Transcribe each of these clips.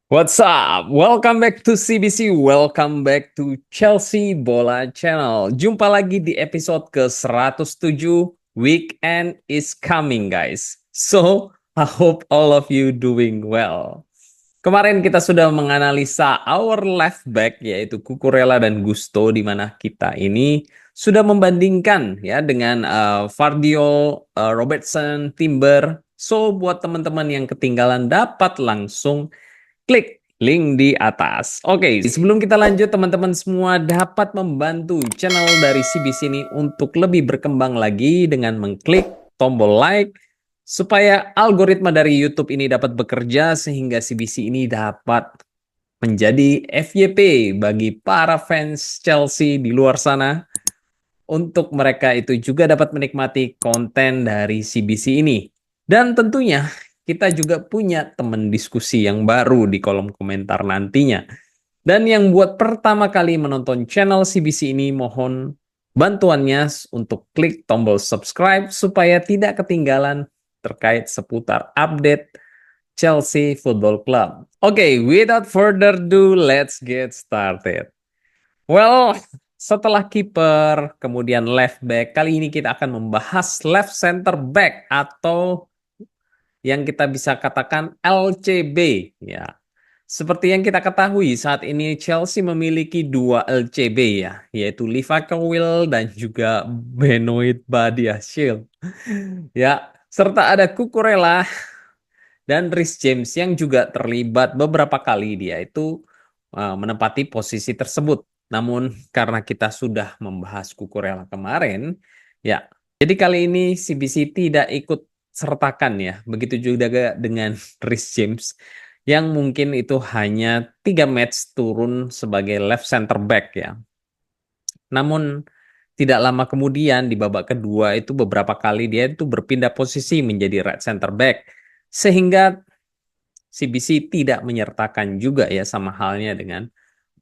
What's up? Welcome back to CBC, welcome back to Chelsea Bola Channel. Jumpa lagi di episode ke-107, Weekend is coming guys. So, I hope all of you doing well. Kemarin kita sudah menganalisa our left back yaitu Cucurella dan Gusto, di mana kita ini sudah membandingkan ya dengan Vardiol, Robertson, Timber. So, buat teman-teman yang ketinggalan dapat langsung klik link di atas. Oke, sebelum kita lanjut, teman-teman semua dapat membantu channel dari CBC ini untuk lebih berkembang lagi dengan mengklik tombol like, supaya algoritma dari YouTube ini dapat bekerja sehingga CBC ini dapat menjadi FYP bagi para fans Chelsea di luar sana. Untuk mereka itu juga dapat menikmati konten dari CBC ini. Dan tentunya kita juga punya teman diskusi yang baru di kolom komentar nantinya. Dan yang buat pertama kali menonton channel CBC ini, mohon bantuannya untuk klik tombol subscribe supaya tidak ketinggalan terkait seputar update Chelsea Football Club. Oke, without further ado, let's get started. Well, setelah kiper, kemudian left back, kali ini kita akan membahas left center back atau yang kita bisa katakan LCB ya. Seperti yang kita ketahui, saat ini Chelsea memiliki dua LCB ya, yaitu Levi Colwill dan juga Benoit Badiashile. Ya, serta ada Cucurella dan Reece James yang juga terlibat beberapa kali dia itu menempati posisi tersebut. Namun karena kita sudah membahas Cucurella kemarin, ya, jadi kali ini CBC tidak ikut sertakan ya. Begitu juga dengan Reece James yang mungkin itu hanya 3 match turun sebagai left center back ya. Namun tidak lama kemudian di babak kedua itu beberapa kali dia itu berpindah posisi menjadi right center back. Sehingga CBC tidak menyertakan juga ya, sama halnya dengan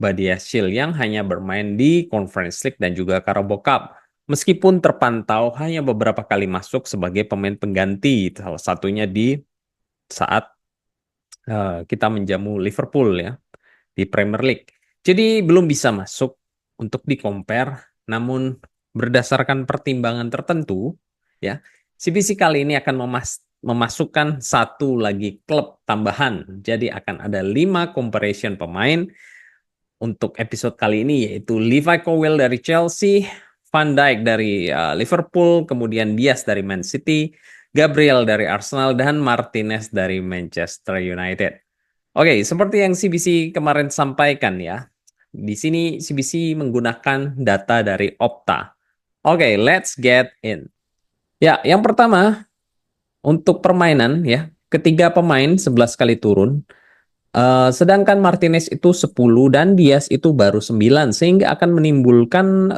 Badiashile yang hanya bermain di Conference League dan juga Carabao Cup. Meskipun terpantau hanya beberapa kali masuk sebagai pemain pengganti, salah satunya di saat kita menjamu Liverpool ya di Premier League. Jadi belum bisa masuk untuk di-compare, namun berdasarkan pertimbangan tertentu ya, CBC kali ini akan memasukkan satu lagi klub tambahan. Jadi akan ada 5 comparison pemain untuk episode kali ini, yaitu Levi Colwill dari Chelsea, Van Dijk dari Liverpool, kemudian Diaz dari Man City, Gabriel dari Arsenal, dan Martinez dari Manchester United. Oke, seperti yang CBC kemarin sampaikan ya, di sini CBC menggunakan data dari Opta. Oke, let's get in. Ya, yang pertama untuk permainan ya, ketiga pemain 11 kali turun. Sedangkan Martinez itu 10 dan Diaz itu baru 9, sehingga akan menimbulkan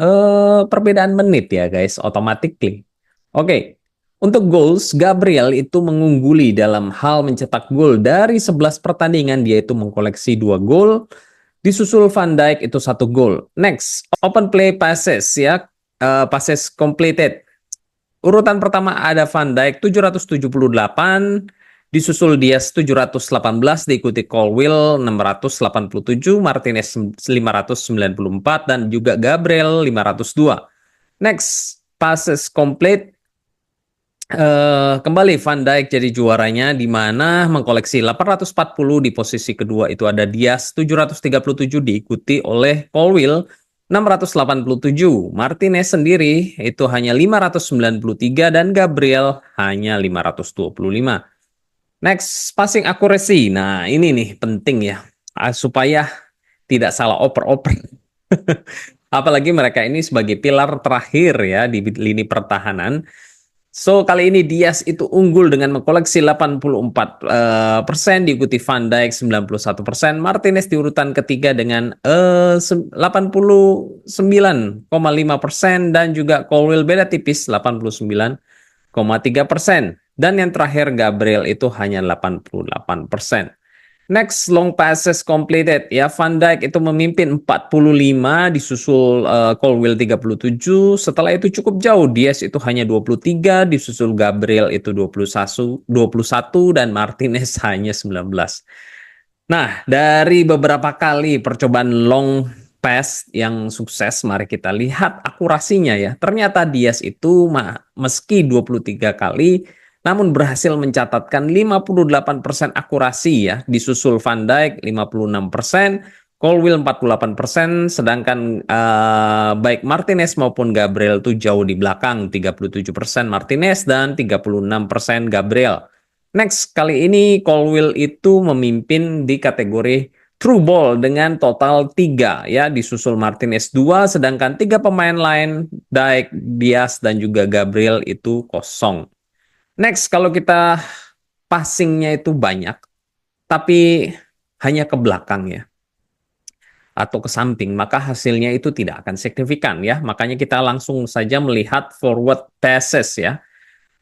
perbedaan menit ya guys, automatically. Oke. Untuk goals, Gabriel itu mengungguli dalam hal mencetak gol. Dari 11 pertandingan dia itu mengkoleksi 2 gol. Disusul Van Dijk itu 1 gol. Next, open play passes ya, passes completed. Urutan pertama ada Van Dijk 778, disusul Diaz 718, diikuti Colwill 687, Martinez 594, dan juga Gabriel 502. Next, passes complete. Kembali Van Dijk jadi juaranya, di mana mengkoleksi 840. Di posisi kedua itu ada Diaz 737, diikuti oleh Colwill 687. Martinez sendiri itu hanya 593 dan Gabriel hanya 525. Next, passing accuracy. Nah, ini nih penting ya, supaya tidak salah oper-oper. Apalagi mereka ini sebagai pilar terakhir ya di lini pertahanan. So, kali ini Diaz itu unggul dengan mengkoleksi 84%, diikuti Van Dijk 91%, Martinez di urutan ketiga dengan 89,5%, dan juga Colwill beda tipis 89,3%. Dan yang terakhir Gabriel itu hanya 88%. Next, long passes completed ya, Van Dijk itu memimpin 45, disusul Colwill 37. Setelah itu cukup jauh, Diaz itu hanya 23, disusul Gabriel itu 21 dan Martinez hanya 19. Nah, dari beberapa kali percobaan long pass yang sukses, mari kita lihat akurasinya ya. Ternyata Diaz itu meski 23 kali, namun berhasil mencatatkan 58% akurasi ya. Disusul Van Dijk 56%, Colwill 48%, sedangkan baik Martinez maupun Gabriel itu jauh di belakang, 37% Martinez dan 36% Gabriel. Next, kali ini Colwill itu memimpin di kategori true ball dengan total 3 ya, disusul Martinez 2, sedangkan 3 pemain lain Dijk, Diaz dan juga Gabriel itu kosong. Next, kalau kita passingnya itu banyak, tapi hanya ke belakang ya atau ke samping, maka hasilnya itu tidak akan signifikan ya. Makanya kita langsung saja melihat forward passes ya,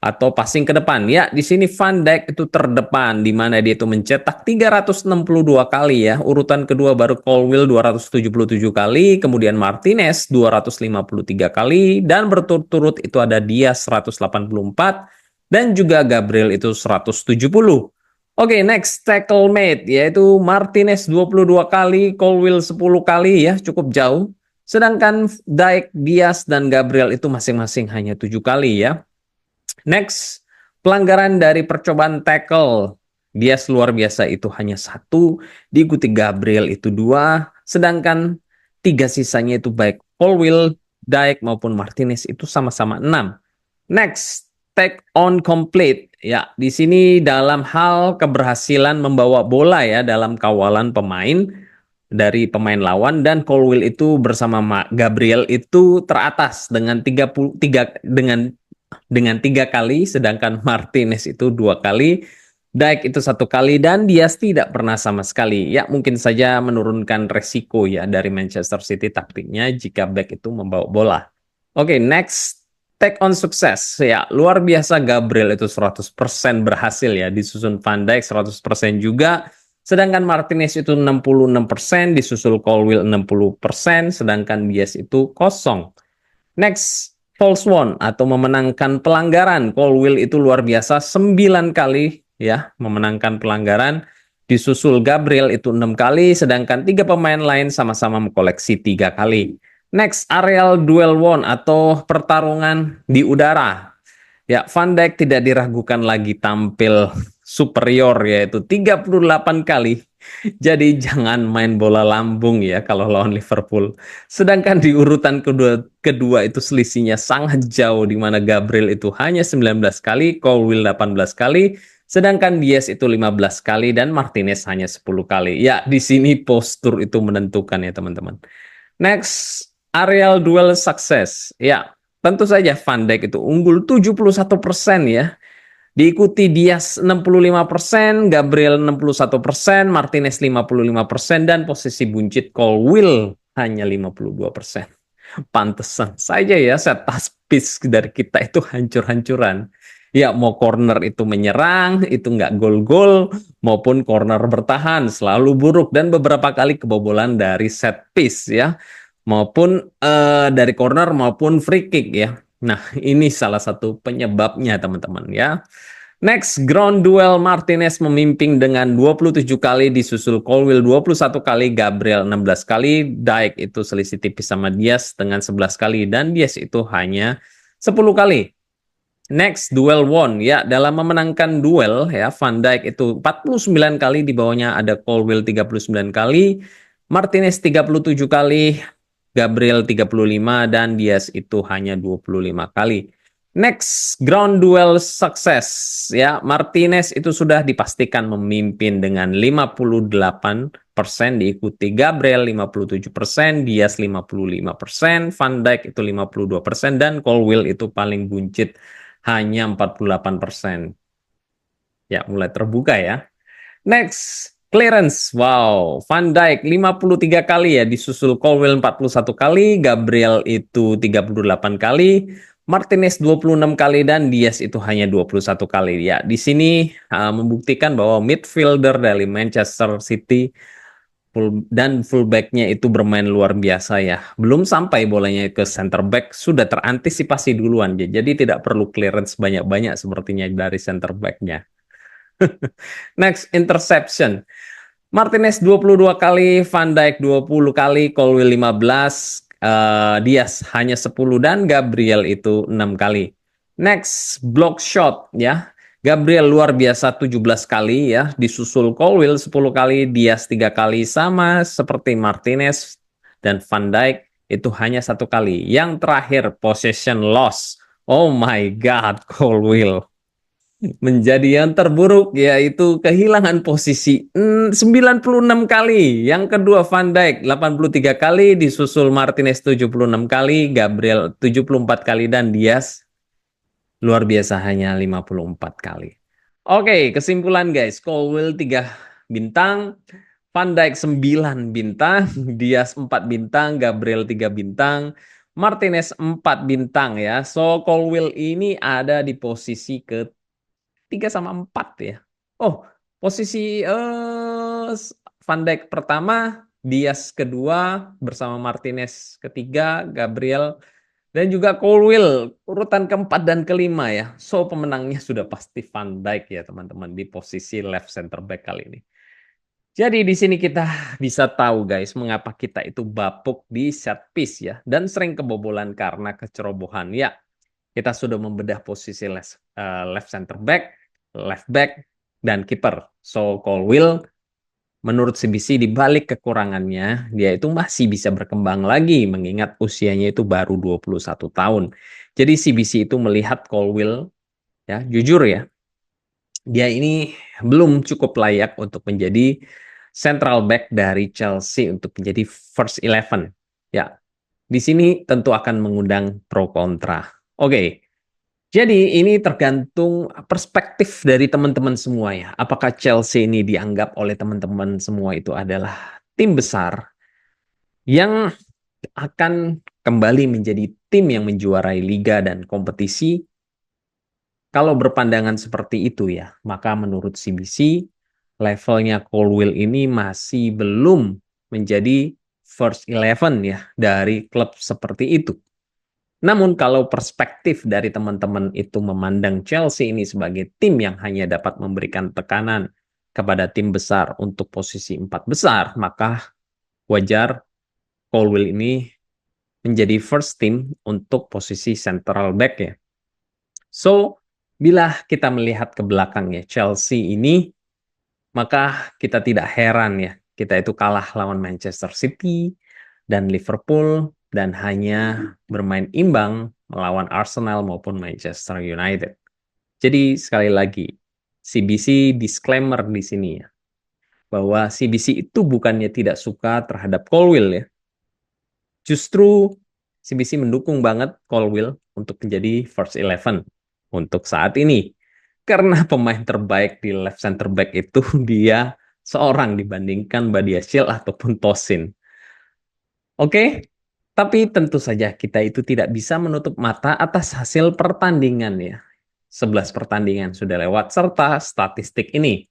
atau passing ke depan. Ya, di sini Van Dijk itu terdepan, di mana dia itu mencetak 362 kali ya. Urutan kedua baru Colwill 277 kali, kemudian Martinez 253 kali, dan berturut-turut itu ada Diaz 184, dan juga Gabriel itu 170. Oke, next tackle mate, yaitu Martinez 22 kali, Colwill 10 kali ya, cukup jauh. Sedangkan Dijk, Diaz, dan Gabriel itu masing-masing hanya 7 kali ya. Next, pelanggaran dari percobaan tackle. Diaz luar biasa itu hanya 1, diikuti Gabriel itu 2, sedangkan 3 sisanya itu baik Colwill, Dijk maupun Martinez itu sama-sama 6. Next, take on complete. Ya, di sini dalam hal keberhasilan membawa bola ya dalam kawalan pemain dari pemain lawan, dan Colwill itu bersama Gabriel itu teratas dengan 33 dengan 3 kali, sedangkan Martinez itu 2 kali, Dijk itu 1 kali, dan Diaz tidak pernah sama sekali. Ya, mungkin saja menurunkan resiko ya dari Manchester City taktiknya jika back itu membawa bola. Oke, next, take on sukses. Ya, luar biasa Gabriel itu 100% berhasil ya, disusun Van Dijk 100% juga. Sedangkan Martinez itu 66%, disusul Colwill 60%, sedangkan Diaz itu kosong. Next, false one atau memenangkan pelanggaran. Colwill itu luar biasa 9 kali ya memenangkan pelanggaran. Disusul Gabriel itu 6 kali, sedangkan 3 pemain lain sama-sama mengkoleksi 3 kali. Next, aerial duel one atau pertarungan di udara. Ya, Van Dijk tidak diragukan lagi tampil superior, yaitu 38 kali. Jadi jangan main bola lambung ya kalau lawan Liverpool. Sedangkan di urutan kedua itu selisihnya sangat jauh, di mana Gabriel itu hanya 19 kali, Colwill 18 kali, sedangkan Diaz itu 15 kali dan Martinez hanya 10 kali. Ya, di sini postur itu menentukan ya teman-teman. Next, aerial duel success. Ya, tentu saja Van Dijk itu unggul 71% ya. Diikuti Diaz 65%, Gabriel 61%, Martinez 55%, dan posisi buncit Colwill hanya 52%. Pantesan saja ya set piece dari kita itu hancur-hancuran. Ya, mau corner itu menyerang, itu nggak gol-gol, maupun corner bertahan selalu buruk, dan beberapa kali kebobolan dari set piece ya, maupun dari corner maupun free kick ya. Nah, ini salah satu penyebabnya teman-teman ya. Next, ground duel Martinez memimpin dengan 27 kali, disusul Colwill 21 kali, Gabriel 16 kali, Dijk itu selisih tipis sama Diaz dengan 11 kali, dan Diaz itu hanya 10 kali. Next, duel one ya, dalam memenangkan duel ya, Van Dijk itu 49 kali, di bawahnya ada Colwill 39 kali, Martinez 37 kali, Gabriel 35, dan Diaz itu hanya 25 kali. Next, ground duel sukses ya, Martinez itu sudah dipastikan memimpin dengan 58%, diikuti Gabriel 57%, Diaz 55%, Van Dijk itu 52%, dan Colwill itu paling buncit hanya 48%. Ya, mulai terbuka ya. Next, clearance. Wow, Van Dijk 53 kali ya, disusul Colwill 41 kali, Gabriel itu 38 kali, Martinez 26 kali, dan Diaz itu hanya 21 kali. Ya, di sini membuktikan bahwa midfielder dari Manchester City dan fullbacknya itu bermain luar biasa ya. Belum sampai bolanya ke center back, sudah terantisipasi duluan. Jadi tidak perlu clearance banyak-banyak sepertinya dari center backnya. Next, interception. Martinez 22 kali, Van Dijk 20 kali, Colwill 15, Diaz hanya 10 dan Gabriel itu 6 kali. Next, block shot ya. Gabriel luar biasa 17 kali ya, disusul Colwill 10 kali, Diaz 3 kali, sama seperti Martinez dan Van Dijk itu hanya 1 kali. Yang terakhir possession loss. Oh my God, Colwill menjadi yang terburuk, yaitu kehilangan posisi 96 kali. Yang kedua Van Dijk 83 kali, disusul Martinez 76 kali, Gabriel 74 kali, dan Diaz luar biasa hanya 54 kali. Oke, kesimpulan guys, Colwill 3 bintang, Van Dijk 9 bintang, Diaz 4 bintang, Gabriel 3 bintang, Martinez 4 bintang ya. So Colwill ini ada di posisi ke 3 sama 4 ya. Oh, posisi Van Dijk pertama, Diaz kedua, bersama Martinez ketiga, Gabriel, dan juga Colwill urutan keempat dan kelima ya. So pemenangnya sudah pasti Van Dijk ya teman-teman di posisi left center back kali ini. Jadi di sini kita bisa tahu guys mengapa kita itu bapuk di set piece ya dan sering kebobolan karena kecerobohan ya. Kita sudah membedah posisi left center back, left back, dan kiper. So Colwill menurut CBC di balik kekurangannya, dia itu masih bisa berkembang lagi mengingat usianya itu baru 21 tahun. Jadi CBC itu melihat Colwill ya, jujur ya, dia ini belum cukup layak untuk menjadi central back dari Chelsea untuk menjadi first 11. Ya, di sini tentu akan mengundang pro kontra. Oke. Jadi ini tergantung perspektif dari teman-teman semua ya. Apakah Chelsea ini dianggap oleh teman-teman semua itu adalah tim besar yang akan kembali menjadi tim yang menjuarai liga dan kompetisi? Kalau berpandangan seperti itu ya, maka menurut CBC levelnya Colwill ini masih belum menjadi first 11 ya dari klub seperti itu. Namun kalau perspektif dari teman-teman itu memandang Chelsea ini sebagai tim yang hanya dapat memberikan tekanan kepada tim besar untuk posisi 4 besar, maka wajar Colwill ini menjadi first team untuk posisi central back ya. So, bila kita melihat ke belakang ya, Chelsea ini, maka kita tidak heran ya, kita itu kalah lawan Manchester City dan Liverpool, dan hanya bermain imbang melawan Arsenal maupun Manchester United. Jadi sekali lagi, CBC disclaimer di sini ya, bahwa CBC itu bukannya tidak suka terhadap Colwill ya. Justru CBC mendukung banget Colwill untuk menjadi first 11 untuk saat ini. Karena pemain terbaik di left center back itu dia seorang dibandingkan Badiashile ataupun Tosin. Oke, tapi tentu saja kita itu tidak bisa menutup mata atas hasil pertandingan ya. 11 pertandingan sudah lewat serta statistik ini.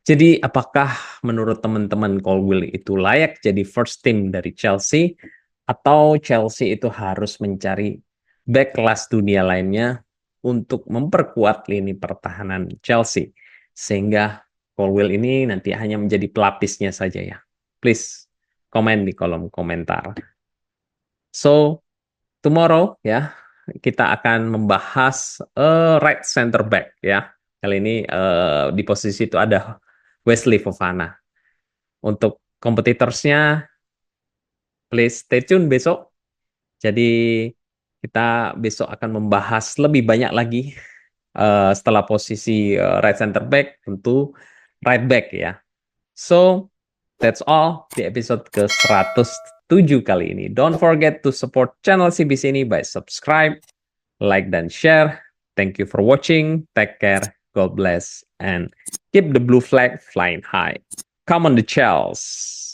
Jadi apakah menurut teman-teman Colwill itu layak jadi first team dari Chelsea, atau Chelsea itu harus mencari back kelas dunia lainnya untuk memperkuat lini pertahanan Chelsea sehingga Colwill ini nanti hanya menjadi pelapisnya saja ya. Please komen di kolom komentar. So, tomorrow ya, kita akan membahas right center back ya. Kali ini di posisi itu ada Wesley Fofana. Untuk kompetitorsnya, please stay tune besok. Jadi kita besok akan membahas lebih banyak lagi setelah posisi right center back, tentu right back ya. So, that's all di episode ke-107 kali ini. Don't forget to support channel CBC ini by subscribe, like, dan share. Thank you for watching. Take care. God bless. And keep the blue flag flying high. Come on the Chels.